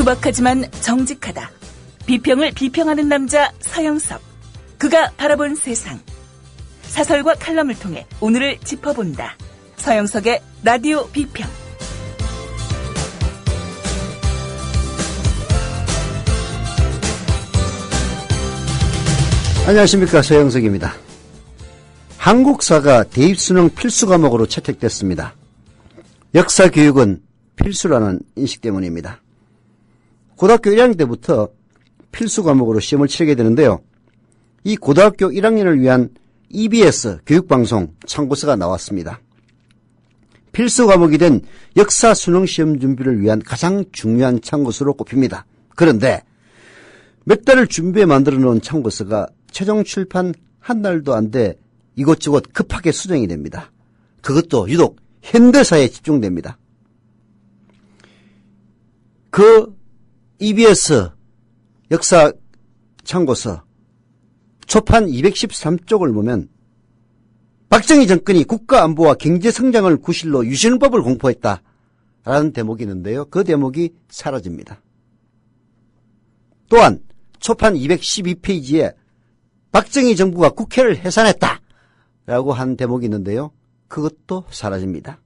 투박하지만 정직하다. 비평을 비평하는 남자 서영석. 그가 바라본 세상. 사설과 칼럼을 통해 오늘을 짚어본다. 서영석의 라디오 비평. 안녕하십니까, 서영석입니다. 한국사가 대입수능 필수 과목으로 채택됐습니다. 역사 교육은 필수라는 인식 때문입니다. 고등학교 1학년 때부터 필수 과목으로 시험을 치르게 되는데요. 이 고등학교 1학년을 위한 EBS 교육방송 참고서가 나왔습니다. 필수 과목이 된 역사 수능 시험 준비를 위한 가장 중요한 참고서로 꼽힙니다. 그런데 몇 달을 준비해 만들어 놓은 참고서가 최종 출판 한 달도 안 돼 이곳저곳 급하게 수정이 됩니다. 그것도 유독 현대사에 집중됩니다. 그 EBS 역사 참고서 초판 213쪽을 보면 박정희 정권이 국가안보와 경제성장을 구실로 유신헌법을 공포했다라는 대목이 있는데요. 그 대목이 사라집니다. 또한 초판 212페이지에 박정희 정부가 국회를 해산했다라고 한 대목이 있는데요. 그것도 사라집니다.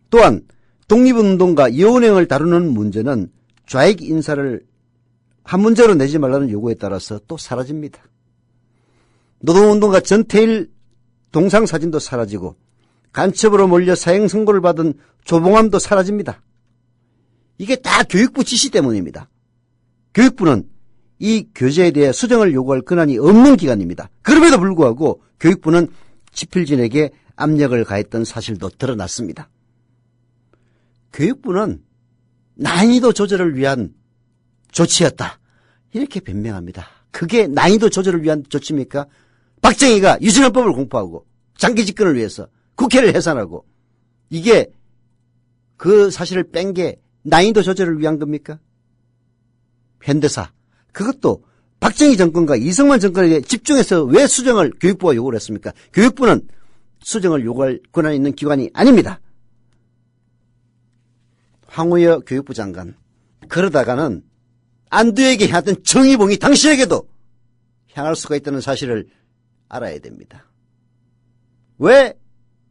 또한 독립운동과 이혼행을 다루는 문제는 좌익 인사를 한 문제로 내지 말라는 요구에 따라서 또 사라집니다. 노동운동가 전태일 동상사진도 사라지고 간첩으로 몰려 사형 선고를 받은 조봉암도 사라집니다. 이게 다 교육부 지시 때문입니다. 교육부는 이 교재에 대해 수정을 요구할 권한이 없는 기관입니다. 그럼에도 불구하고 교육부는 집필진에게 압력을 가했던 사실도 드러났습니다. 교육부는 난이도 조절을 위한 조치였다. 이렇게 변명합니다. 그게 난이도 조절을 위한 조치입니까? 박정희가 유신헌법을 공포하고 장기 집권을 위해서 국회를 해산하고 이게 그 사실을 뺀 게 난이도 조절을 위한 겁니까? 현대사. 그것도 박정희 정권과 이승만 정권에 집중해서 왜 수정을 교육부가 요구를 했습니까? 교육부는 수정을 요구할 권한이 있는 기관이 아닙니다. 황우여 교육부 장관. 그러다가는 안두에게 향했던 정의봉이 당신에게도 향할 수가 있다는 사실을 알아야 됩니다. 왜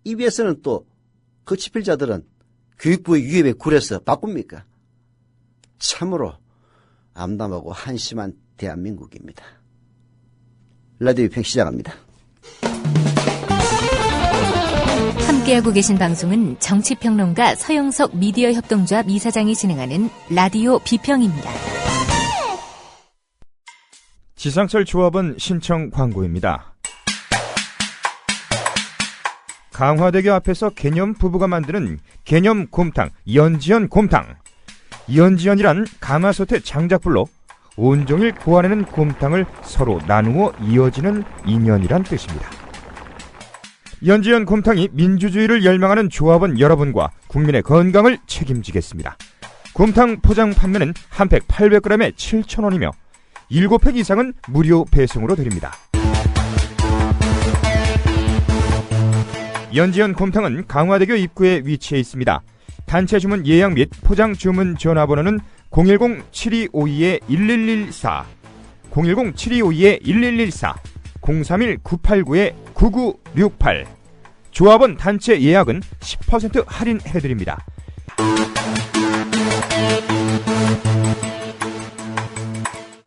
EBS는 또 그 집필자들은 교육부의 유협에 굴해서 바꿉니까? 참으로 암담하고 한심한 대한민국입니다. 라디오 비평 시작합니다. 함께하고 계신 방송은 정치평론가 서영석 미디어 협동조합 이사장이 진행하는 라디오 비평입니다. 지상철 조합원 신청 광고입니다. 강화대교 앞에서 개념 부부가 만드는 개념 곰탕 연지연 곰탕. 연지연이란 가마솥의 장작불로 온종일 구워내는 곰탕을 서로 나누어 이어지는 인연이란 뜻입니다. 연지연 곰탕이 민주주의를 열망하는 조합원 여러분과 국민의 건강을 책임지겠습니다. 곰탕 포장 판매는 한 팩 800g에 7,000원이며 7팩 이상은 무료 배송으로 드립니다. 연지연 곰탕은 강화대교 입구에 위치해 있습니다. 단체 주문 예약 및 포장 주문 전화번호는 010-7252-1114, 010-7252-1114, 031-989-9968. 조합원 단체 예약은 10% 할인해드립니다.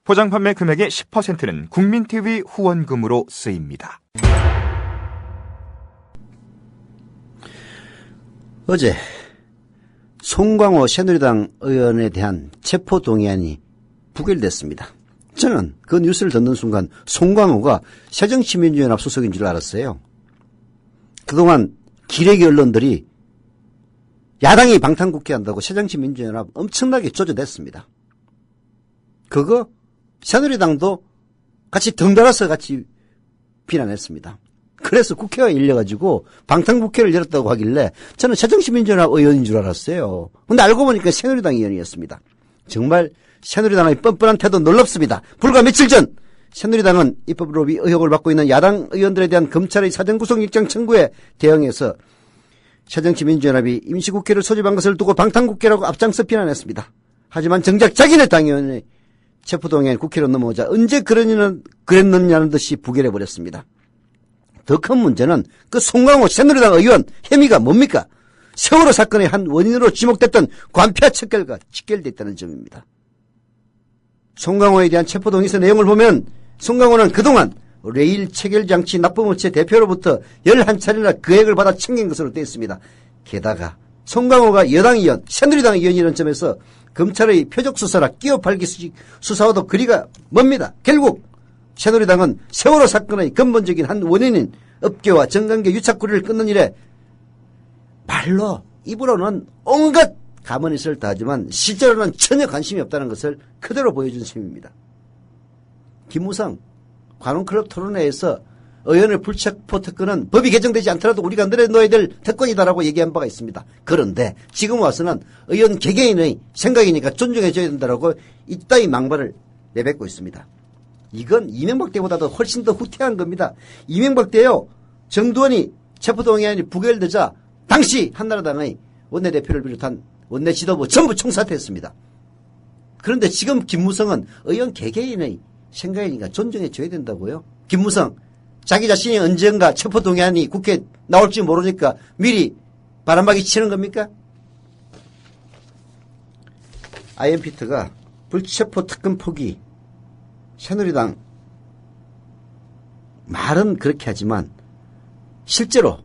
포장 판매 금액의 10%는 국민TV 후원금으로 쓰입니다. 어제 송광호 새누리당 의원에 대한 체포동의안이 부결됐습니다. 저는 그 뉴스를 듣는 순간 송광호가 새정치민주연합 소속인 줄 알았어요. 그동안 기레기 언론들이 야당이 방탄국회한다고 새정치민주연합 엄청나게 조져댔습니다. 그거 새누리당도 같이 덩달아서 같이 비난했습니다. 그래서 국회가 열려가지고 방탄국회를 열었다고 하길래 저는 새정치민주연합 의원인 줄 알았어요. 근데 알고 보니까 새누리당 의원이었습니다. 정말 새누리당의 뻔뻔한 태도 놀랍습니다. 불과 며칠 전 새누리당은 입법로비 의혹을 받고 있는 야당 의원들에 대한 검찰의 사전구속영장 청구에 대응해서 새정치민주연합이 임시국회를 소집한 것을 두고 방탄국회라고 앞장서 비난했습니다. 하지만 정작 자기네 당의원의 체포동의안이 국회로 넘어오자 언제 그랬느냐는 듯이 부결해버렸습니다. 더 큰 문제는 그 송강호 새누리당 의원 혐의가 뭡니까? 세월호 사건의 한 원인으로 지목됐던 관폐 척결과 직결되어 있다는 점입니다. 송강호에 대한 체포동의서 내용을 보면 송강호는 그동안 레일 체결장치 납품업체 대표로부터 11차례나 금액을 받아 챙긴 것으로 되어 있습니다. 게다가 송강호가 여당 의원, 새누리당 의원이라는 점에서 검찰의 표적수사라 끼어팔기 수사와도 거리가 멉니다. 결국 새누리당은 세월호 사건의 근본적인 한 원인인 업계와 정관계 유착고리를 끊는 일에 말로 입으로는 온갖 가만히있을 다하지만 실제로는 전혀 관심이 없다는 것을 그대로 보여준 셈입니다. 김무성 관훈클럽 토론회에서 의원의 불체포 특권은 법이 개정되지 않더라도 우리가 내려놓아야 될 특권이다라고 얘기한 바가 있습니다. 그런데 지금 와서는 의원 개개인의 생각이니까 존중해줘야 된다라고 이따위 망발을 내뱉고 있습니다. 이건 이명박 때보다도 훨씬 더 후퇴한 겁니다. 이명박 때요, 정두원이 체포동의안이 부결되자 당시 한나라당의 원내대표를 비롯한 원내 지도부 전부 총사퇴했습니다. 그런데 지금 김무성은 의원 개개인의 생각이니까 존중해줘야 된다고요. 김무성 자기 자신이 언젠가 체포동의안이 국회에 나올지 모르니까 미리 바람막이 치는 겁니까? IMPT가 불체포 특권 포기, 새누리당 말은 그렇게 하지만 실제로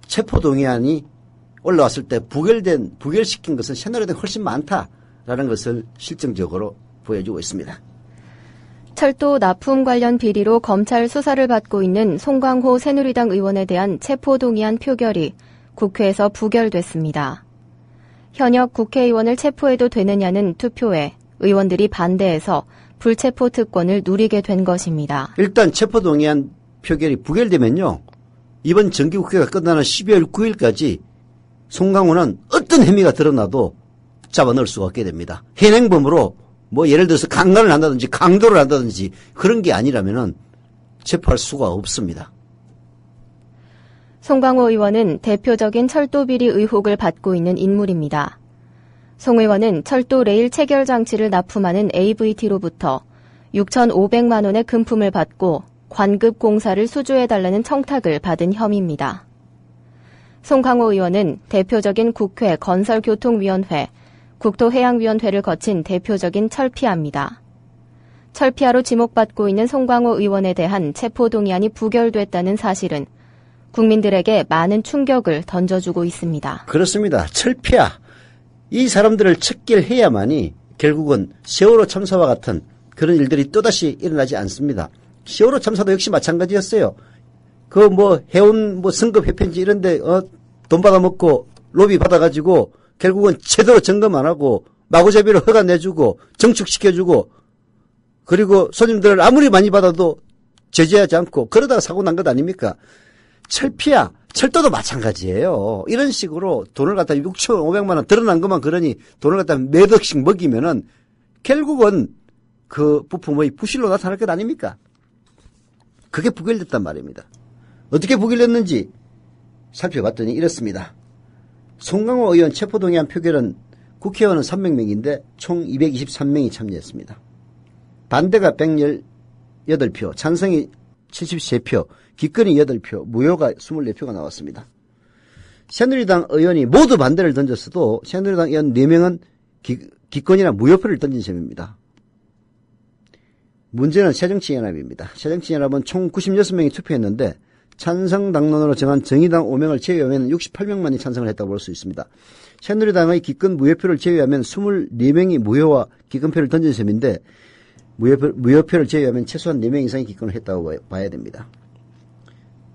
체포동의안이 올라왔을 때 부결시킨 것은 새누리당이 훨씬 많다라는 것을 실증적으로 보여주고 있습니다. 철도 납품 관련 비리로 검찰 수사를 받고 있는 송강호 새누리당 의원에 대한 체포동의안 표결이 국회에서 부결됐습니다. 현역 국회의원을 체포해도 되느냐는 투표에 의원들이 반대해서 불체포 특권을 누리게 된 것입니다. 일단 체포동의안 표결이 부결되면요, 이번 정기국회가 끝나는 12월 9일까지 송강호는 어떤 혐의가 드러나도 잡아넣을 수가 없게 됩니다. 현행범으로 뭐 예를 들어서 강간을 한다든지 강도를 한다든지 그런 게 아니라면은 체포할 수가 없습니다. 송강호 의원은 대표적인 철도 비리 의혹을 받고 있는 인물입니다. 송 의원은 철도 레일 체결 장치를 납품하는 AVT로부터 6,500만 원의 금품을 받고 관급 공사를 수주해달라는 청탁을 받은 혐의입니다. 송강호 의원은 대표적인 국회 건설교통위원회, 국토해양위원회를 거친 대표적인 철피아입니다. 철피아로 지목받고 있는 송강호 의원에 대한 체포동의안이 부결됐다는 사실은 국민들에게 많은 충격을 던져주고 있습니다. 그렇습니다. 철피아. 이 사람들을 척결해야만이 결국은 세월호 참사와 같은 그런 일들이 또다시 일어나지 않습니다. 세월호 참사도 역시 마찬가지였어요. 그 해운 승급 회편지 이런데 돈 받아먹고 로비 받아가지고 결국은 제대로 점검 안 하고 마구잡이로 허가 내주고 정축시켜주고 그리고 손님들을 아무리 많이 받아도 제재하지 않고 그러다가 사고 난 것 아닙니까? 철피야, 철도도 마찬가지예요. 이런 식으로 돈을 갖다 6,500만 원 드러난 것만 그러니 돈을 갖다 몇 억씩 먹이면은 결국은 그 부품의 부실로 나타날 것 아닙니까? 그게 부결됐단 말입니다. 어떻게 부결됐는지 살펴봤더니 이렇습니다. 송강호 의원 체포동의안 표결은 국회의원은 300명인데 총 223명이 참여했습니다. 반대가 118표, 찬성이 73표, 기권이 8표, 무효가 24표가 나왔습니다. 새누리당 의원이 모두 반대를 던졌어도 새누리당 의원 4명은 기권이나 무효표를 던진 셈입니다. 문제는 새정치연합입니다. 새정치연합은 총 96명이 투표했는데 찬성 당론으로 정한 정의당 5명을 제외하면 68명만이 찬성을 했다고 볼 수 있습니다. 새누리당의 기권 무효표를 제외하면 24명이 무효와 기권표를 던진 셈인데 무효표를 제외하면 최소한 4명 이상이 기권을 했다고 봐야 됩니다.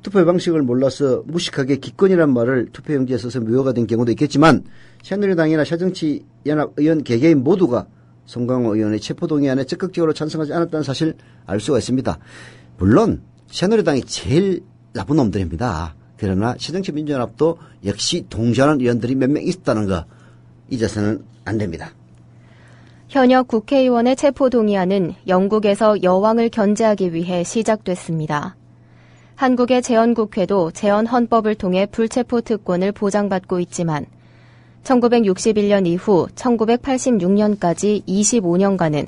투표 방식을 몰라서 무식하게 기권이란 말을 투표용지에 써서 무효가 된 경우도 있겠지만 새누리당이나 새정치연합 의원 개개인 모두가 송강호 의원의 체포동의안에 적극적으로 찬성하지 않았다는 사실 알 수가 있습니다. 물론 새누리당이 제일 나쁜 놈들입니다. 그러나 새정치민주연합도 역시 동조하는 의원들이 몇 명 있었다는 거 잊어서는 안 됩니다. 현역 국회의원의 체포동의안은 영국에서 여왕을 견제하기 위해 시작됐습니다. 한국의 재헌국회도 재헌헌법을 통해 불체포 특권을 보장받고 있지만 1961년 이후 1986년까지 25년간은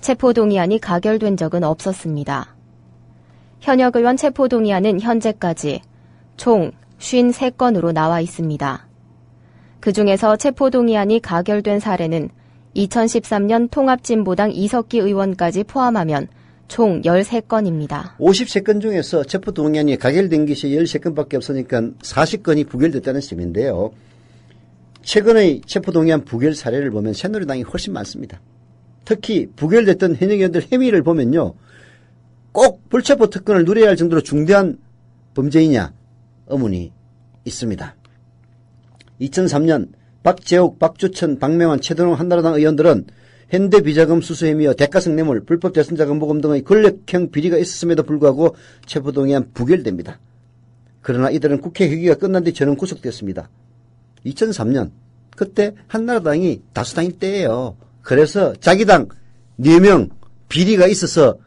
체포동의안이 가결된 적은 없었습니다. 현역 의원 체포동의안은 현재까지 총 53건으로 나와 있습니다. 그중에서 체포동의안이 가결된 사례는 2013년 통합진보당 이석기 의원까지 포함하면 총 13건입니다. 53건 중에서 체포동의안이 가결된 것이 13건밖에 없으니까 40건이 부결됐다는 셈인데요. 최근의 체포동의안 부결 사례를 보면 새누리당이 훨씬 많습니다. 특히 부결됐던 현역 의원들 혐의를 보면요. 꼭 불체포 특권을 누려야 할 정도로 중대한 범죄이냐 의문이 있습니다. 2003년 박재욱, 박주천, 박명환, 최동호 한나라당 의원들은 현대비자금 수수 혐의와 대가성 뇌물, 불법 대선자금 모금 등의 권력형 비리가 있었음에도 불구하고 체포동의안 부결됩니다. 그러나 이들은 국회 회기가 끝난 뒤 전원 구속됐습니다. 2003년 그때 한나라당이 다수당일 때예요. 그래서 자기 당 4명 비리가 있어서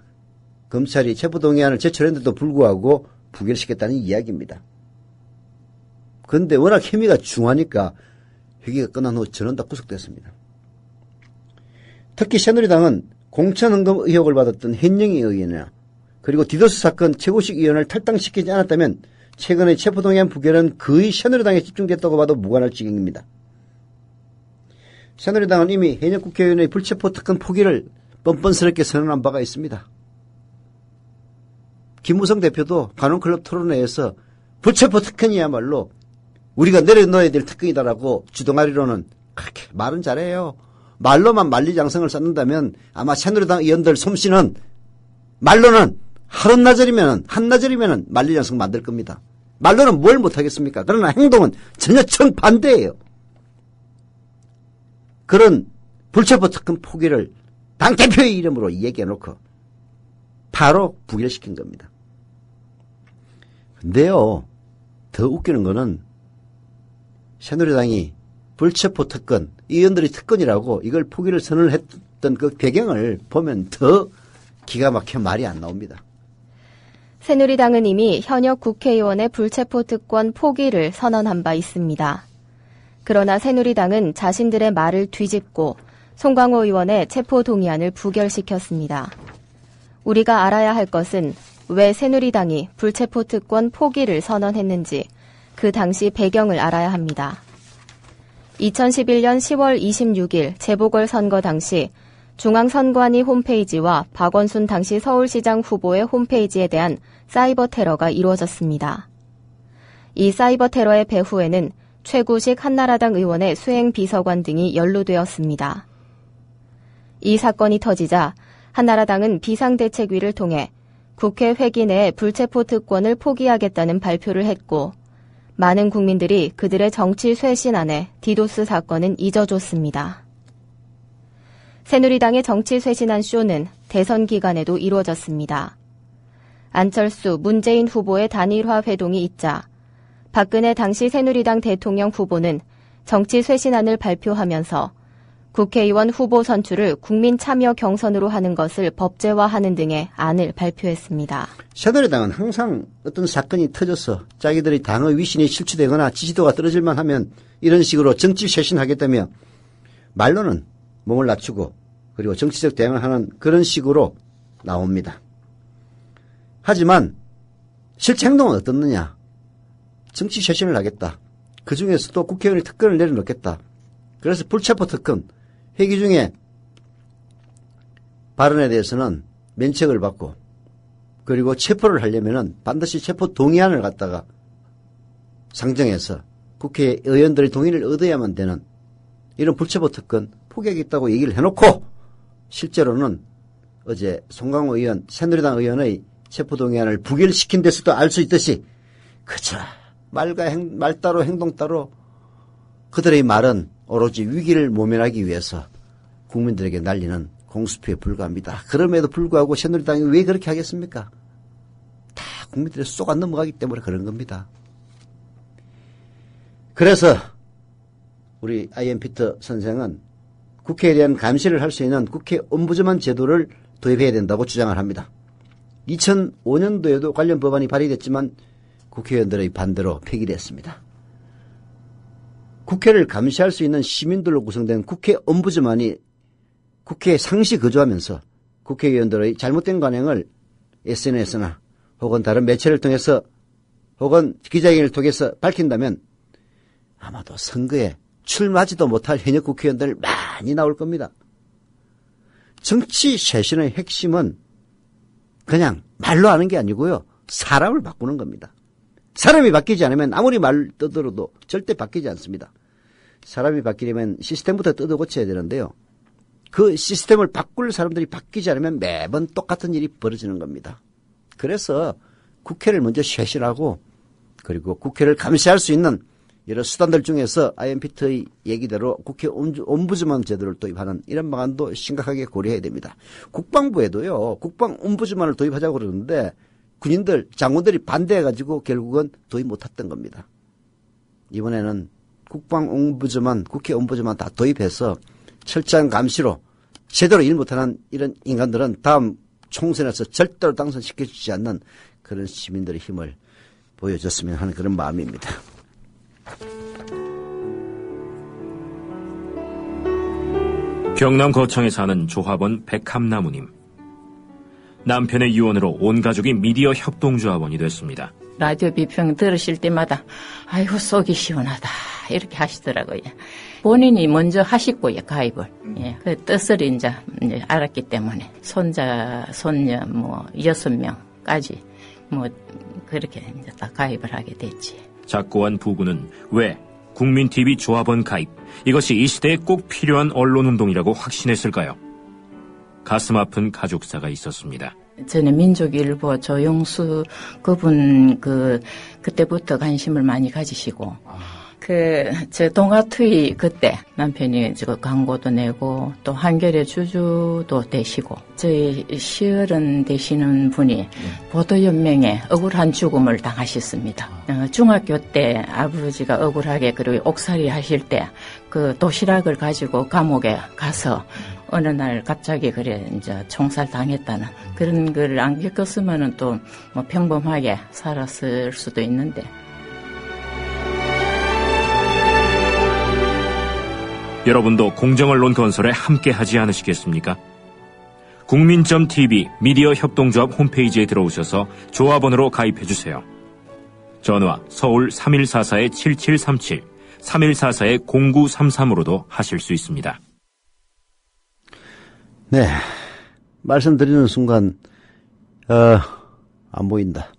검찰이 체포동의안을 제출했는데도 불구하고 부결시켰다는 이야기입니다. 그런데 워낙 혐의가 중하니까 회기가 끝난 후 전원 다 구속됐습니다. 특히 새누리당은 공천헌금 의혹을 받았던 현영희 의원이나 그리고 디도스 사건 최고식 의원을 탈당시키지 않았다면 최근의 체포동의안 부결은 거의 새누리당에 집중됐다고 봐도 무관할 지경입니다. 새누리당은 이미 현역 국회의원의 불체포 특권 포기를 뻔뻔스럽게 선언한 바가 있습니다. 김무성 대표도 간원클럽 토론회에서 불체포 특권이야말로 우리가 내려놓아야 될 특권이다라고 주동아리로는 그렇게 말은 잘해요. 말로만 만리장성을 쌓는다면 아마 새누리당 의원들 솜씨는 말로는 한나절이면 만리장성 만들 겁니다. 말로는 뭘 못하겠습니까? 그러나 행동은 전혀 정반대예요. 그런 불체포 특권 포기를 당대표의 이름으로 얘기해놓고 바로 부결시킨 겁니다. 근데요, 더 웃기는 거는 새누리당이 불체포 특권, 의원들이 특권이라고 이걸 포기를 선언을 했던 그 배경을 보면 더 기가 막혀 말이 안 나옵니다. 새누리당은 이미 현역 국회의원의 불체포 특권 포기를 선언한 바 있습니다. 그러나 새누리당은 자신들의 말을 뒤집고 송광호 의원의 체포동의안을 부결시켰습니다. 우리가 알아야 할 것은 왜 새누리당이 불체포 특권 포기를 선언했는지 그 당시 배경을 알아야 합니다. 2011년 10월 26일 재보궐선거 당시 중앙선관위 홈페이지와 박원순 당시 서울시장 후보의 홈페이지에 대한 사이버 테러가 이루어졌습니다. 이 사이버 테러의 배후에는 최구식 한나라당 의원의 수행비서관 등이 연루되었습니다. 이 사건이 터지자 한나라당은 비상대책위를 통해 국회 회기 내에 불체포 특권을 포기하겠다는 발표를 했고 많은 국민들이 그들의 정치 쇄신안에 디도스 사건은 잊어줬습니다. 새누리당의 정치 쇄신안 쇼는 대선 기간에도 이루어졌습니다. 안철수, 문재인 후보의 단일화 회동이 있자 박근혜 당시 새누리당 대통령 후보는 정치 쇄신안을 발표하면서 국회의원 후보 선출을 국민 참여 경선으로 하는 것을 법제화하는 등의 안을 발표했습니다. 새누리당은 항상 어떤 사건이 터져서 자기들이 당의 위신이 실추되거나 지지도가 떨어질만 하면 이런 식으로 정치 쇄신하겠다며 말로는 몸을 낮추고 그리고 정치적 대응을 하는 그런 식으로 나옵니다. 하지만 실제 행동은 어떻느냐. 정치 쇄신을 하겠다. 그중에서도 국회의원의 특권을 내려놓겠다. 그래서 불체포 특권, 회기 중에 발언에 대해서는 면책을 받고 그리고 체포를 하려면은 반드시 체포 동의안을 갖다가 상정해서 국회의원들의 동의를 얻어야만 되는 이런 불체포 특권 포기하겠다고 얘기를 해놓고 실제로는 어제 송광호 의원, 새누리당 의원의 체포 동의안을 부결시킨 데서도 알 수 있듯이 그저 말 따로 행동 따로 그들의 말은 오로지 위기를 모면하기 위해서 국민들에게 날리는 공수표에 불과합니다. 그럼에도 불구하고 새누리당이 왜 그렇게 하겠습니까? 다 국민들의 쏙 안 넘어가기 때문에 그런 겁니다. 그래서 우리 I.M. 피터 선생은 국회에 대한 감시를 할 수 있는 국회 옴부즈만 제도를 도입해야 된다고 주장을 합니다. 2005년도에도 관련 법안이 발의됐지만 국회의원들의 반대로 폐기됐습니다. 국회를 감시할 수 있는 시민들로 구성된 국회 ombudsman이 국회에 상시 거주하면서 국회의원들의 잘못된 관행을 SNS나 혹은 다른 매체를 통해서 혹은 기자회견을 통해서 밝힌다면 아마도 선거에 출마하지도 못할 현역 국회의원들 많이 나올 겁니다. 정치 쇄신의 핵심은 그냥 말로 하는 게 아니고요. 사람을 바꾸는 겁니다. 사람이 바뀌지 않으면 아무리 말 떠들어도 절대 바뀌지 않습니다. 사람이 바뀌려면 시스템부터 뜯어 고쳐야 되는데요. 그 시스템을 바꿀 사람들이 바뀌지 않으면 매번 똑같은 일이 벌어지는 겁니다. 그래서 국회를 먼저 쇄신하고 그리고 국회를 감시할 수 있는 여러 수단들 중에서 아이엠피트의 얘기대로 국회 옴부즈만 제도를 도입하는 이런 방안도 심각하게 고려해야 됩니다. 국방부에도요. 국방 옴부즈만을 도입하자고 그러는데 군인들, 장군들이 반대해가지고 결국은 도입 못했던 겁니다. 이번에는 국방 옴부즈만, 국회 옴부즈만 다 도입해서 철저한 감시로 제대로 일 못하는 이런 인간들은 다음 총선에서 절대로 당선시켜주지 않는 그런 시민들의 힘을 보여줬으면 하는 그런 마음입니다. 경남 거창에 사는 조합원 백함나무님. 남편의 유언으로 온 가족이 미디어 협동조합원이 됐습니다. 라디오 비평 들으실 때마다 아이고 속이 시원하다 이렇게 하시더라고요. 본인이 먼저 하시고요, 가입을. 예, 그 뜻을 이제 알았기 때문에 손자, 손녀 6명까지 그렇게 이제 다 가입을 하게 됐지. 작고한 부부는 왜 국민TV 조합원 가입, 이것이 이 시대에 꼭 필요한 언론운동이라고 확신했을까요? 가슴 아픈 가족사가 있었습니다. 전에 민족일보 조영수 그분 그때부터 관심을 많이 가지시고 저 동아투이 그때 남편이 광고도 내고 또 한겨레 주주도 되시고 저희 시어른 되시는 분이 보도연맹에 억울한 죽음을 당하셨습니다. 중학교 때 아버지가 억울하게 그리고 옥살이 하실 때 그 도시락을 가지고 감옥에 가서 어느 날 갑자기 그래 이제 총살 당했다는 그런 걸 안 겪었으면은 또 평범하게 살았을 수도 있는데. 여러분도 공정언론 건설에 함께하지 않으시겠습니까? 국민.tv 미디어 협동조합 홈페이지에 들어오셔서 조합원으로 가입해주세요. 전화 서울 3144-7737, 3144-0933으로도 하실 수 있습니다. 네, 말씀드리는 순간 안 보인다.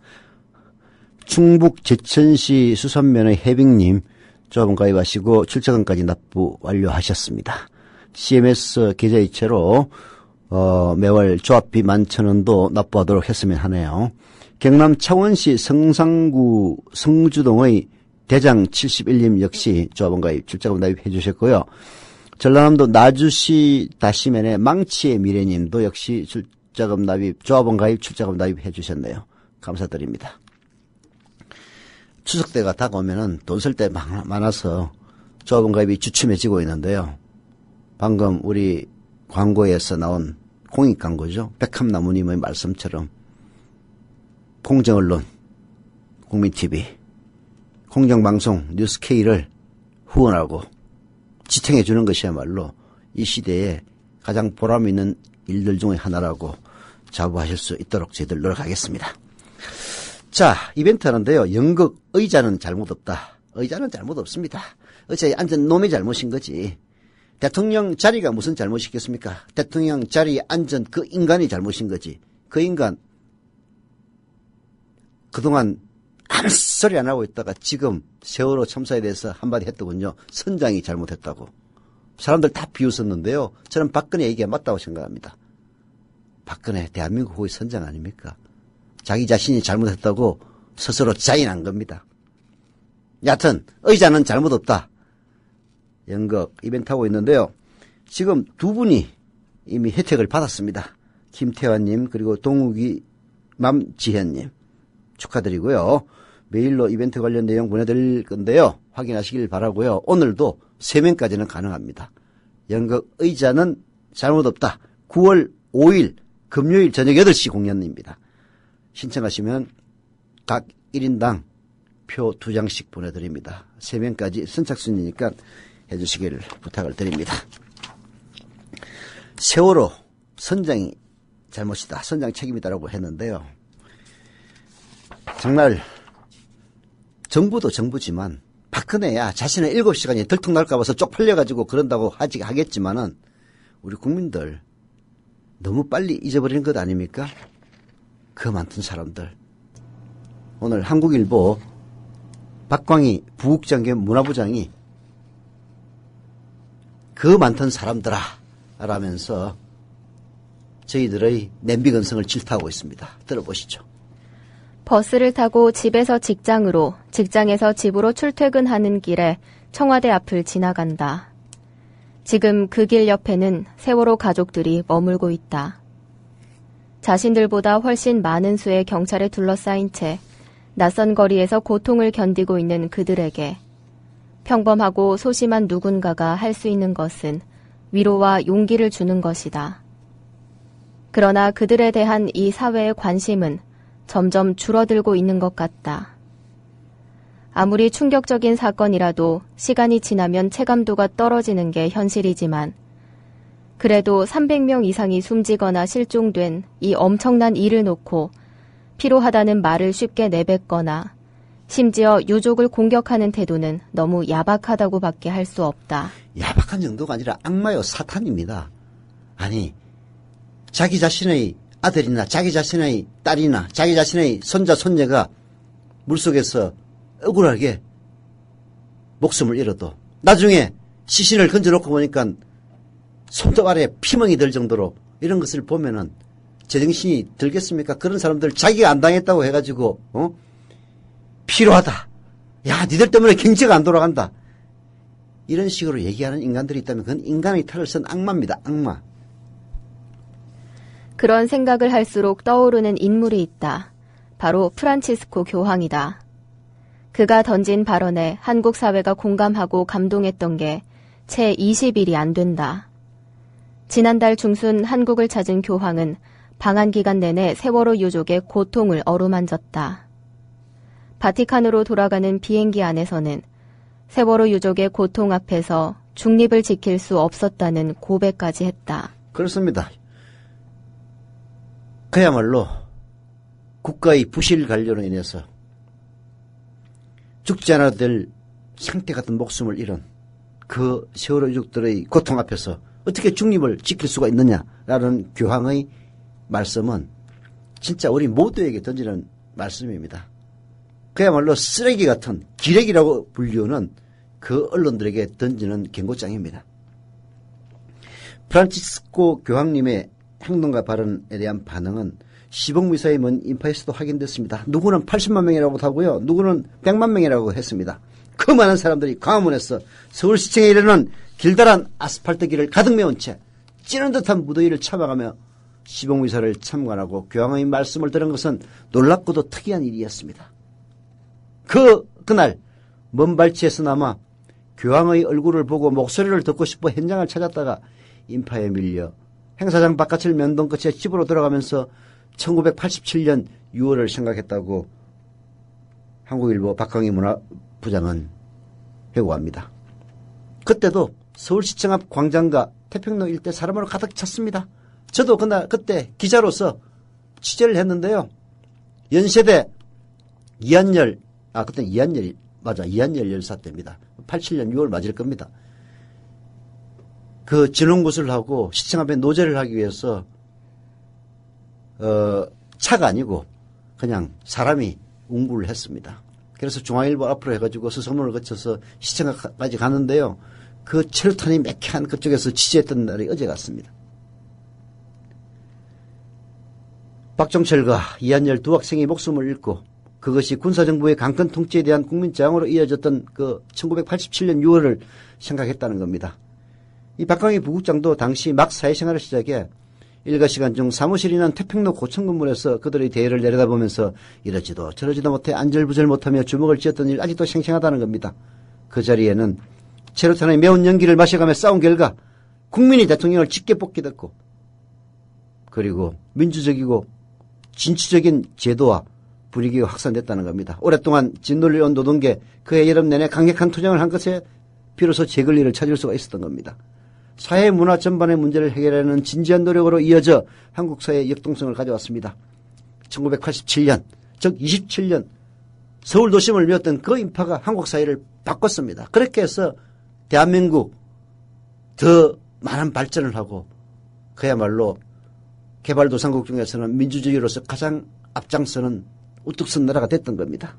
충북 제천시 수산면의 해빙님 조합원 가입하시고 출자금까지 납부 완료하셨습니다. CMS 계좌이체로 매월 조합비 11,000원도 납부하도록 했으면 하네요. 경남 창원시 성상구 성주동의 대장 71님 역시 조합원 가입 출자금 납입해 주셨고요. 전라남도 나주시 다시면의 망치의 미래님도 역시 출자금 납입, 조합원 가입 출자금 납입해 주셨네요. 감사드립니다. 추석 때가 다가오면은 돈 쓸 때 많아서 조합원 가입이 주춤해지고 있는데요. 방금 우리 광고에서 나온 공익 광고죠. 백함나무님의 말씀처럼 공정언론, 국민TV, 공정방송, 뉴스K를 후원하고 지탱해 주는 것이야말로 이 시대에 가장 보람 있는 일들 중에 하나라고 자부하실 수 있도록 저희들 노력하겠습니다. 자, 이벤트 하는데요. 연극 의자는 잘못 없다. 의자는 잘못 없습니다. 의자에 앉은 놈이 잘못인 거지. 대통령 자리가 무슨 잘못이겠습니까? 대통령 자리에 앉은 그 인간이 잘못인 거지. 그 인간 그동안 아무 소리 안 하고 있다가 지금 세월호 참사에 대해서 한마디 했더군요. 선장이 잘못했다고. 사람들 다 비웃었는데요. 저는 박근혜 얘기가 맞다고 생각합니다. 박근혜 대한민국 후의 선장 아닙니까? 자기 자신이 잘못했다고 스스로 자인한 겁니다. 여하튼 의자는 잘못 없다. 연극 이벤트 하고 있는데요. 지금 두 분이 이미 혜택을 받았습니다. 김태환님 그리고 동욱이 맘지현님 축하드리고요. 메일로 이벤트 관련 내용 보내드릴 건데요. 확인하시길 바라고요. 오늘도 3명까지는 가능합니다. 연극 의자는 잘못 없다. 9월 5일 금요일 저녁 8시 공연입니다. 신청하시면 각 1인당 표 2장씩 보내드립니다. 3명까지 선착순이니까 해주시기를 부탁을 드립니다. 세월호 선장이 잘못이다, 선장 책임이다라고 했는데요. 정말 정부도 정부지만 박근혜야 자신의 7시간이 들통날까 봐서 쪽팔려가지고 그런다고 하겠지만은 우리 국민들 너무 빨리 잊어버리는 것 아닙니까? 그 많던 사람들. 오늘 한국일보 박광희 부국장 겸 문화부장이 그 많던 사람들아 라면서 저희들의 냄비건성을 질타하고 있습니다. 들어보시죠. 버스를 타고 집에서 직장으로, 직장에서 집으로 출퇴근하는 길에 청와대 앞을 지나간다. 지금 그 길 옆에는 세월호 가족들이 머물고 있다. 자신들보다 훨씬 많은 수의 경찰에 둘러싸인 채 낯선 거리에서 고통을 견디고 있는 그들에게 평범하고 소심한 누군가가 할 수 있는 것은 위로와 용기를 주는 것이다. 그러나 그들에 대한 이 사회의 관심은 점점 줄어들고 있는 것 같다. 아무리 충격적인 사건이라도 시간이 지나면 체감도가 떨어지는 게 현실이지만 그래도 300명 이상이 숨지거나 실종된 이 엄청난 일을 놓고 필요하다는 말을 쉽게 내뱉거나 심지어 유족을 공격하는 태도는 너무 야박하다고밖에 할 수 없다. 야박한 정도가 아니라 악마요, 사탄입니다. 아니, 자기 자신의 아들이나 자기 자신의 딸이나 자기 자신의 손자 손녀가 물속에서 억울하게 목숨을 잃어도 나중에 시신을 건져놓고 보니까 손톱 아래에 피멍이 들 정도로 이런 것을 보면은 제정신이 들겠습니까? 그런 사람들 자기가 안 당했다고 해가지고 필요하다. 야, 니들 때문에 경제가 안 돌아간다. 이런 식으로 얘기하는 인간들이 있다면 그건 인간의 탈을 쓴 악마입니다. 악마. 그런 생각을 할수록 떠오르는 인물이 있다. 바로 프란치스코 교황이다. 그가 던진 발언에 한국 사회가 공감하고 감동했던 게 채 20일이 안 된다. 지난달 중순 한국을 찾은 교황은 방한 기간 내내 세월호 유족의 고통을 어루만졌다. 바티칸으로 돌아가는 비행기 안에서는 세월호 유족의 고통 앞에서 중립을 지킬 수 없었다는 고백까지 했다. 그렇습니다. 그야말로 국가의 부실 관료로 인해서 죽지 않아도 될 상태 같은 목숨을 잃은 그 세월호 유족들의 고통 앞에서 어떻게 중립을 지킬 수가 있느냐라는 교황의 말씀은 진짜 우리 모두에게 던지는 말씀입니다. 그야말로 쓰레기 같은 기레기라고 불리우는 그 언론들에게 던지는 경고장입니다. 프란치스코 교황님의 행동과 발언에 대한 반응은 시범미사의 먼 인파에서도 확인됐습니다. 누구는 80만 명이라고 하고요. 누구는 100만 명이라고 했습니다. 그 많은 사람들이 광화문에서 서울시청에 이르는 길다란 아스팔트 길을 가득 메운 채 찌는 듯한 무더위를 참아가며 시범미사를 참관하고 교황의 말씀을 들은 것은 놀랍고도 특이한 일이었습니다. 그날 먼 발치에서나마 교황의 얼굴을 보고 목소리를 듣고 싶어 현장을 찾았다가 인파에 밀려 행사장 바깥을 면동 끝에 집으로 돌아가면서 1987년 6월을 생각했다고 한국일보 박광희 문화부장은 회고합니다. 그때도 서울시청 앞 광장과 태평로 일대 사람으로 가득 찼습니다. 저도 그때 기자로서 취재를 했는데요. 연세대 이한열 열사 때입니다. 87년 6월 맞을 겁니다. 그 진홍구슬을 하고 시청 앞에 노제를 하기 위해서 차가 아니고 그냥 사람이 운구를 했습니다. 그래서 중앙일보 앞으로 해가지고 수소문을 거쳐서 시청까지 가는데요. 그 체류탄이 매캐한 그쪽에서 취재했던 날이 어제 같습니다. 박종철과 이한열 두 학생이 목숨을 잃고 그것이 군사정부의 강권 통치에 대한 국민저항으로 이어졌던 그 1987년 6월을 생각했다는 겁니다. 이 박광희 부국장도 당시 막 사회생활을 시작해 일과 시간 중 사무실이나 태평로 고층 건물에서 그들의 대회를 내려다보면서 이러지도 저러지도 못해 안절부절 못하며 주먹을 쥐었던 일 아직도 생생하다는 겁니다. 그 자리에는 체류탄의 매운 연기를 마셔가며 싸운 결과 국민이 대통령을 직계 뽑게 됐고 그리고 민주적이고 진취적인 제도와 분위기가 확산됐다는 겁니다. 오랫동안 짓눌려온 노동계 그해 여름 내내 강력한 투쟁을 한 것에 비로소 재건리를 찾을 수가 있었던 겁니다. 사회 문화 전반의 문제를 해결하는 진지한 노력으로 이어져 한국 사회의 역동성을 가져왔습니다. 1987년, 즉 27년 서울 도심을 메웠던 그 인파가 한국 사회를 바꿨습니다. 그렇게 해서 대한민국 더 많은 발전을 하고 그야말로 개발도상국 중에서는 민주주의로서 가장 앞장서는 우뚝 선 나라가 됐던 겁니다.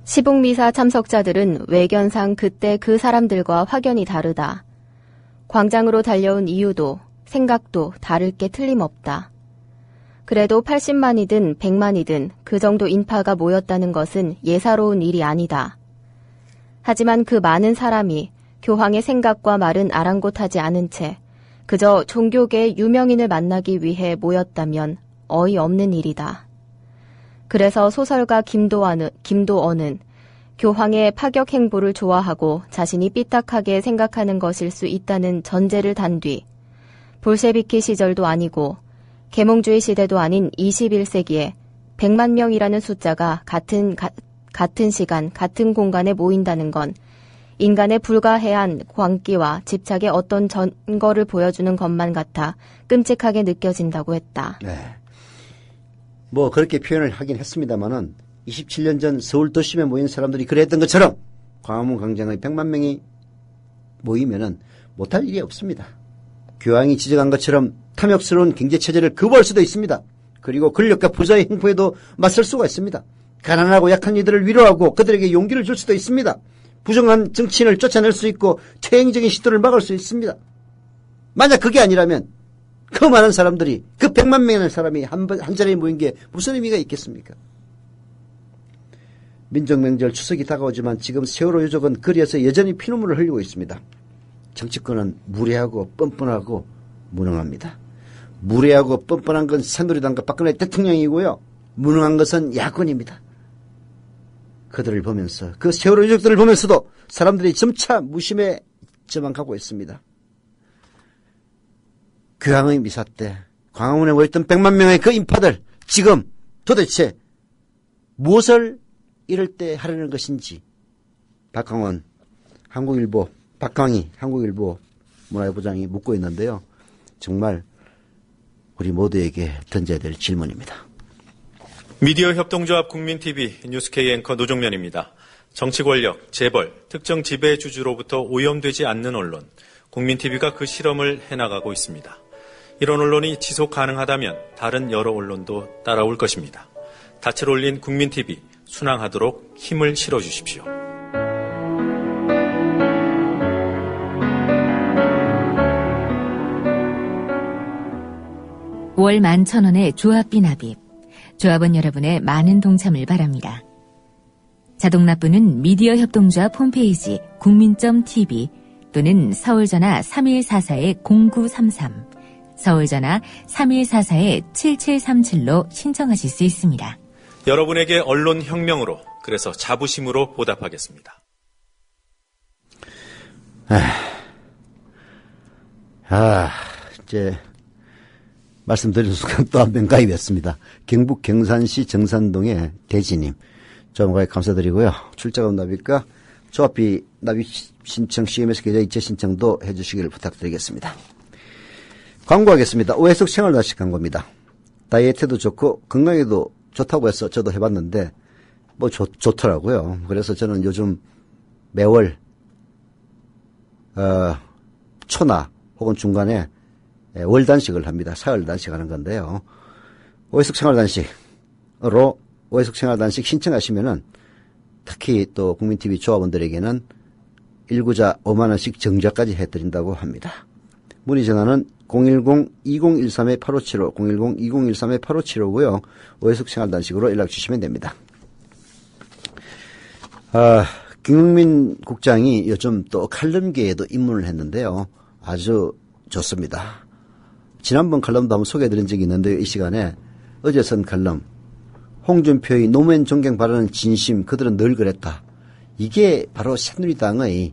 시북미사 참석자들은 외견상 그때 그 사람들과 확연히 다르다. 광장으로 달려온 이유도 생각도 다를 게 틀림없다. 그래도 80만이든 100만이든 그 정도 인파가 모였다는 것은 예사로운 일이 아니다. 하지만 그 많은 사람이 교황의 생각과 말은 아랑곳하지 않은 채 그저 종교계의 유명인을 만나기 위해 모였다면 어이없는 일이다. 그래서 소설가 김도어는 교황의 파격 행보를 좋아하고 자신이 삐딱하게 생각하는 것일 수 있다는 전제를 단 뒤 볼셰비키 시절도 아니고 계몽주의 시대도 아닌 21세기에 100만 명이라는 숫자가 같은 시간, 같은 공간에 모인다는 건 인간의 불가해한 광기와 집착의 어떤 전거를 보여주는 것만 같아 끔찍하게 느껴진다고 했다. 네. 뭐 그렇게 표현을 하긴 했습니다만은 27년 전 서울 도심에 모인 사람들이 그랬던 것처럼 광화문 광장에 100만 명이 모이면은 못할 일이 없습니다. 교황이 지적한 것처럼 탐욕스러운 경제체제를 거부할 수도 있습니다. 그리고 권력과 부자의 행포에도 맞설 수가 있습니다. 가난하고 약한 이들을 위로하고 그들에게 용기를 줄 수도 있습니다. 부정한 정치인을 쫓아낼 수 있고 퇴행적인 시도를 막을 수 있습니다. 만약 그게 아니라면 그 많은 사람들이 그 100만 명의 사람이 한 자리에 모인 게 무슨 의미가 있겠습니까? 민족명절 추석이 다가오지만 지금 세월호 유족은 거리에서 여전히 피눈물을 흘리고 있습니다. 정치권은 무례하고 뻔뻔하고 무능합니다. 무례하고 뻔뻔한 건 새누리당과 박근혜 대통령이고요. 무능한 것은 야권입니다. 그들을 보면서 그 세월호 유족들을 보면서도 사람들이 점차 무심해져만 가고 있습니다. 교황의 미사 때 광화문에 모였던 100만 명의 그 인파들 지금 도대체 무엇을 이럴 때 하려는 것인지 박광희 한국일보 문화부장이 묻고 있는데요. 정말 우리 모두에게 던져야 될 질문입니다. 미디어 협동조합 국민TV 뉴스K 앵커 노종면입니다. 정치 권력, 재벌, 특정 지배주주로부터 오염되지 않는 언론, 국민TV가 그 실험을 해나가고 있습니다. 이런 언론이 지속 가능하다면 다른 여러 언론도 따라올 것입니다. 닻을 올린 국민TV, 순항하도록 힘을 실어주십시오. 월 11,000원의 조합비 납입. 조합원 여러분의 많은 동참을 바랍니다. 자동납부는 미디어 협동조합 홈페이지 국민.tv 또는 서울전화 3144-0933, 서울전화 3144-7737로 신청하실 수 있습니다. 여러분에게 언론혁명으로, 그래서 자부심으로 보답하겠습니다. 이제 말씀드린 순간 또 한 명 가입했습니다. 경북 경산시 정산동의 대지님. 조합가입 감사드리고요. 출자금 납입과 조합비 납입 신청 CMS 계좌 이체 신청도 해주시기를 부탁드리겠습니다. 광고하겠습니다. 오해석 생활단식 광고입니다. 다이어트도 좋고 건강에도 좋다고 해서 저도 해봤는데 뭐 좋더라고요. 그래서 저는 요즘 매월 초나 혹은 중간에 월단식을 합니다. 사흘단식 하는 건데요. 오해석 생활단식으로 오해석 생활단식 신청하시면은 특히 또 국민TV 조합원들에게는 1구자 5만원씩 정자까지 해드린다고 합니다. 문의 전화는 010-2013-8575, 010-2013-8575고요. 오해석 생활단식으로 연락 주시면 됩니다. 김용민 국장이 요즘 또 칼럼계에도 입문을 했는데요. 아주 좋습니다. 지난번 칼럼도 한번 소개해드린 적이 있는데요. 이 시간에 어제 쓴 칼럼, 홍준표의 노무현 존경 발언은 진심, 그들은 늘 그랬다. 이게 바로 새누리당의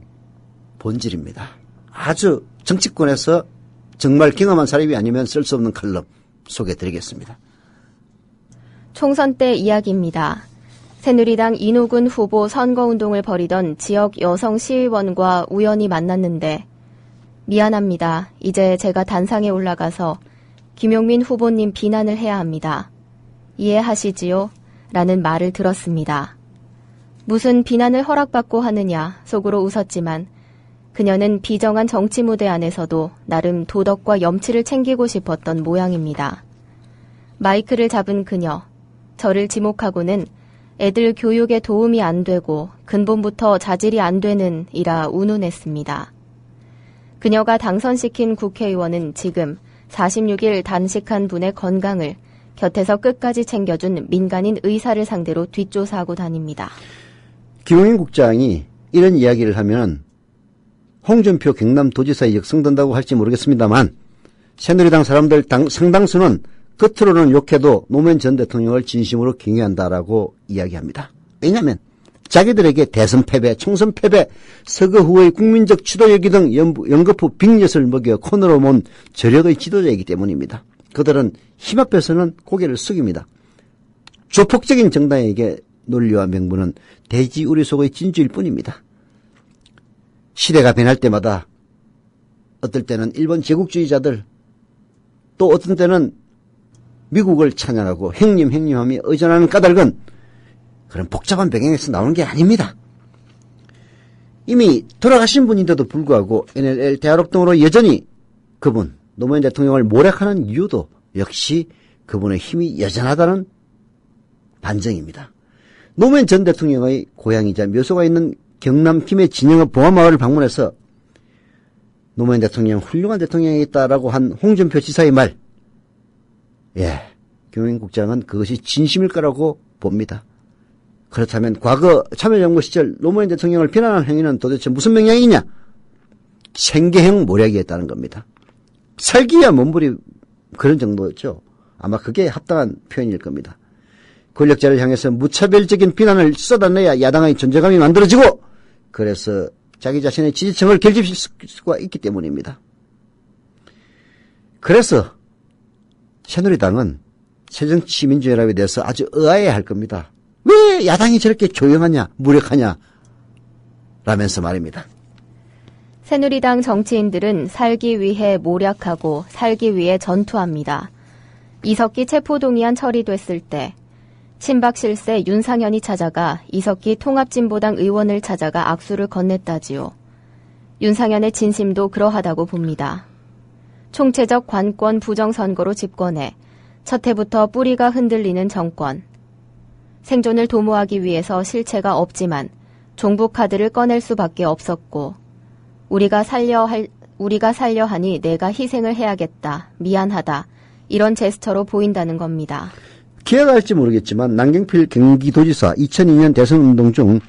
본질입니다. 아주 정치권에서 정말 경험한 사람이 아니면 쓸 수 없는 칼럼 소개해드리겠습니다. 총선 때 이야기입니다. 새누리당 인우군 후보 선거운동을 벌이던 지역 여성 시의원과 우연히 만났는데 미안합니다. 이제 제가 단상에 올라가서 김용민 후보님 비난을 해야 합니다. 이해하시지요? 라는 말을 들었습니다. 무슨 비난을 허락받고 하느냐 속으로 웃었지만 그녀는 비정한 정치 무대 안에서도 나름 도덕과 염치를 챙기고 싶었던 모양입니다. 마이크를 잡은 그녀, 저를 지목하고는 애들 교육에 도움이 안 되고 근본부터 자질이 안 되는 이라 운운했습니다. 그녀가 당선시킨 국회의원은 지금 46일 단식한 분의 건강을 곁에서 끝까지 챙겨준 민간인 의사를 상대로 뒷조사하고 다닙니다. 김용민 국장이 이런 이야기를 하면 홍준표 경남도지사에 역성된다고 할지 모르겠습니다만 새누리당 사람들 상당수는 겉으로는 욕해도 노무현 전 대통령을 진심으로 경외한다라고 이야기합니다. 왜냐하면 자기들에게 대선 패배, 총선 패배, 서거 후의 국민적 추도여기 등 연거푸 빅엿을 먹여 코너로 모은 저력의 지도자이기 때문입니다. 그들은 힘 앞에서는 고개를 숙입니다. 조폭적인 정당에게 논리와 명분은 돼지 우리 속의 진주일 뿐입니다. 시대가 변할 때마다 어떨 때는 일본 제국주의자들 또 어떤 때는 미국을 찬양하고 행님하며 의존하는 까닭은 그런 복잡한 배경에서 나오는 게 아닙니다. 이미 돌아가신 분인데도 불구하고 NLL 대화록 등으로 여전히 그분 노무현 대통령을 모략하는 이유도 역시 그분의 힘이 여전하다는 반증입니다. 노무현 전 대통령의 고향이자 묘소가 있는 경남 김해 진영읍 봉화마을을 방문해서 노무현 대통령 훌륭한 대통령이겠다라고 한 홍준표 지사의 말, 김용민 국장은 그것이 진심일 거라고 봅니다. 그렇다면 과거 참여정부 시절 노무현 대통령을 비난한 행위는 도대체 무슨 명령이냐? 생계형 모략이었다는 겁니다. 살기야 몸부림 그런 정도였죠. 아마 그게 합당한 표현일 겁니다. 권력자를 향해서 무차별적인 비난을 쏟아내야 야당의 존재감이 만들어지고 그래서 자기 자신의 지지층을 결집시킬 수가 있기 때문입니다. 그래서 새누리당은 새정치민주연합에 대해서 아주 의아해야 할 겁니다. 왜 야당이 저렇게 조용하냐, 무력하냐 라면서 말입니다. 새누리당 정치인들은 살기 위해 모략하고 살기 위해 전투합니다. 이석기 체포동의안 처리됐을 때 친박실세 윤상현이 찾아가 이석기 통합진보당 의원을 찾아가 악수를 건넸다지요. 윤상현의 진심도 그러하다고 봅니다. 총체적 관권 부정선거로 집권해 첫 해부터 뿌리가 흔들리는 정권. 생존을 도모하기 위해서 실체가 없지만 종북 카드를 꺼낼 수밖에 없었고 우리가 살려 하니 내가 희생을 해야겠다. 미안하다. 이런 제스처로 보인다는 겁니다. 기억할지 모르겠지만 남경필 경기도지사 2002년 대선운동 중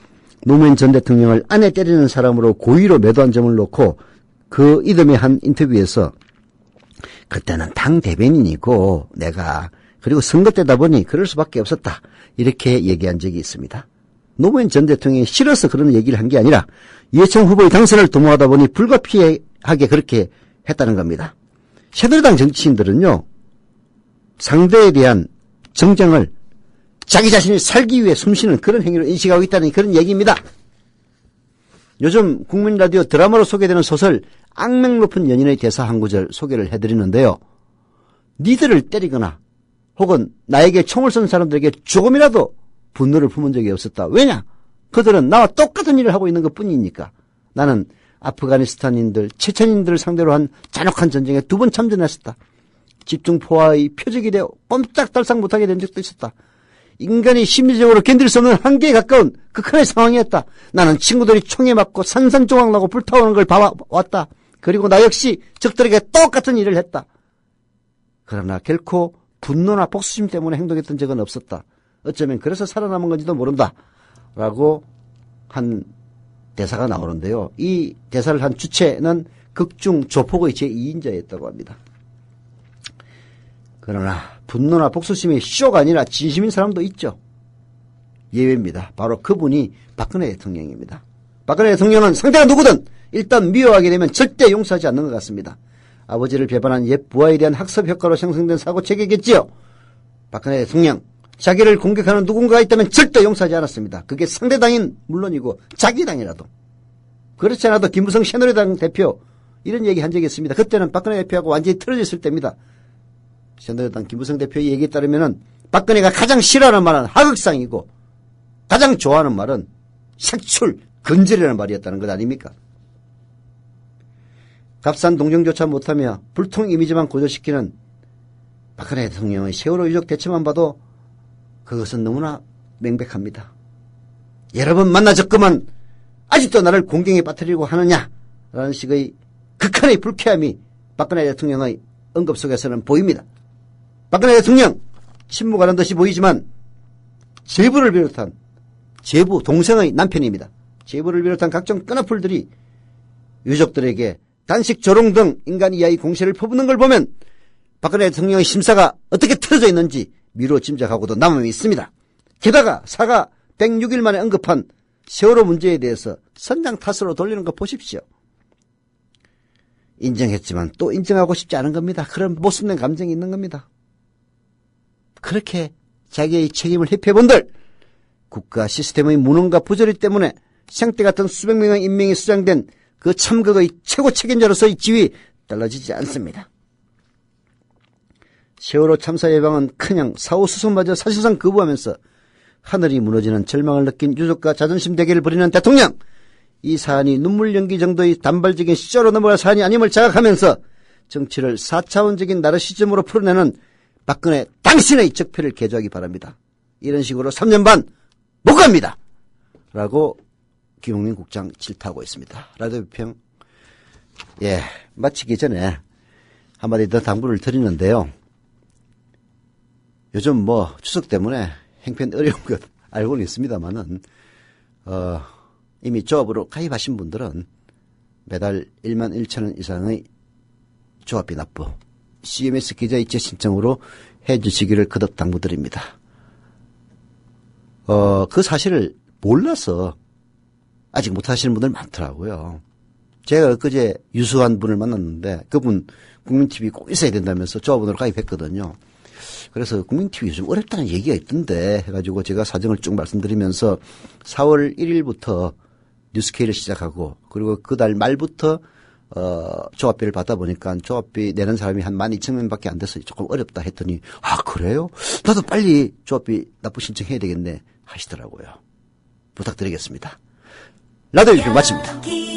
노무현 전 대통령을 안에 때리는 사람으로 고의로 매도한 점을 놓고 그 이듬해 한 인터뷰에서 그때는 당 대변인이고 내가 그리고 선거 때다 보니 그럴 수밖에 없었다. 이렇게 얘기한 적이 있습니다. 노무현 전 대통령이 싫어서 그런 얘기를 한 게 아니라 이해창 후보의 당선을 도모하다 보니 불가피하게 그렇게 했다는 겁니다. 새누리당 정치인들은요. 상대에 대한 정쟁을 자기 자신이 살기 위해 숨쉬는 그런 행위로 인식하고 있다는 그런 얘기입니다. 요즘 국민라디오 드라마로 소개되는 소설 악명 높은 연인의 대사 한 구절 소개를 해드리는데요. 니들을 때리거나 혹은 나에게 총을 쏜 사람들에게 조금이라도 분노를 품은 적이 없었다. 왜냐? 그들은 나와 똑같은 일을 하고 있는 것뿐이니까. 나는 아프가니스탄인들, 체첸인들을 상대로 한 잔혹한 전쟁에 2번 참전했었다. 집중포화의 표적이 되어 꼼짝달싹 못하게 된 적도 있었다. 인간이 심리적으로 견딜 수 없는 한계에 가까운 극한의 상황이었다. 나는 친구들이 총에 맞고 산산조각나고 불타오르는 걸 봐왔다. 그리고 나 역시 적들에게 똑같은 일을 했다. 그러나 결코 분노나 복수심 때문에 행동했던 적은 없었다. 어쩌면 그래서 살아남은 건지도 모른다. 라고 한 대사가 나오는데요. 이 대사를 한 주체는 극중 조폭의 제2인자였다고 합니다. 그러나 분노나 복수심이 쇼가 아니라 진심인 사람도 있죠. 예외입니다. 바로 그분이 박근혜 대통령입니다. 박근혜 대통령은 상대가 누구든 일단 미워하게 되면 절대 용서하지 않는 것 같습니다. 아버지를 배반한 옛 부하에 대한 학습 효과로 형성된 사고체계겠지요. 박근혜 대통령 자기를 공격하는 누군가가 있다면 절대 용서하지 않았습니다. 그게 상대당인 물론이고 자기 당이라도. 그렇지 않아도 김무성 새누리당 대표 이런 얘기 한 적이 있습니다. 그때는 박근혜 대표하고 완전히 틀어졌을 때입니다. 새누리당 김무성 대표의 얘기에 따르면은 박근혜가 가장 싫어하는 말은 하극상이고 가장 좋아하는 말은 색출, 근절이라는 말이었다는 것 아닙니까? 값싼 동정조차 못하며 불통 이미지만 고조시키는 박근혜 대통령의 세월호 유족 대처만 봐도 그것은 너무나 명백합니다. 여러 번 만나졌구만 아직도 나를 공경에 빠뜨리려고 하느냐라는 식의 극한의 불쾌함이 박근혜 대통령의 언급 속에서는 보입니다. 박근혜 대통령 침묵하는 듯이 보이지만 제부를 비롯한 제부 동생의 남편입니다. 제부를 비롯한 각종 끈어풀들이 유족들에게 단식 조롱 등 인간 이하의 공세를 퍼붓는 걸 보면 박근혜 대통령의 심사가 어떻게 틀어져 있는지 미루어 짐작하고도 남음이 있습니다. 게다가 사과 106일 만에 언급한 세월호 문제에 대해서 선장 탓으로 돌리는 거 보십시오. 인정했지만 또 인정하고 싶지 않은 겁니다. 그런 모순된 감정이 있는 겁니다. 그렇게 자기의 책임을 회피해본들 국가 시스템의 무능과 부조리 때문에 생태 같은 수백 명의 인명이 수장된 그 참극의 최고 책임자로서의 지위 떨어지지 않습니다. 세월호 참사 예방은 그냥 사후 수습마저 사실상 거부하면서 하늘이 무너지는 절망을 느낀 유족과 자존심 대결을 벌이는 대통령. 이 사안이 눈물 연기 정도의 단발적인 시조로 넘어갈 사안이 아님을 자각하면서 정치를 4차원적인 나르시즘으로 풀어내는 박근혜 당신의 적폐를 개조하기 바랍니다. 이런 식으로 3년 반 못 갑니다. 라고 김용민 국장 질타하고 있습니다. 라디오 비평 마치기 전에 한마디 더 당부를 드리는데요. 요즘 추석 때문에 형편 어려운 것 알고는 있습니다만은 이미 조합으로 가입하신 분들은 매달 1만 1천 원 이상의 조합비 납부 CMS 계좌이체 신청으로 해주시기를 거듭 당부드립니다. 그 사실을 몰라서 아직 못하시는 분들 많더라고요. 제가 엊그제 유수한 분을 만났는데 그분 국민TV 꼭 있어야 된다면서 조합원으로 가입했거든요. 그래서 국민TV 요즘 어렵다는 얘기가 있던데 해가지고 제가 사정을 쭉 말씀드리면서 4월 1일부터 뉴스케이를 시작하고 그리고 그달 말부터 조합비를 받다 보니까 조합비 내는 사람이 한 12,000명밖에 안 돼서 조금 어렵다 했더니 아 그래요? 나도 빨리 조합비 납부 신청해야 되겠네 하시더라고요. 부탁드리겠습니다. 라디오 비평 마칩니다.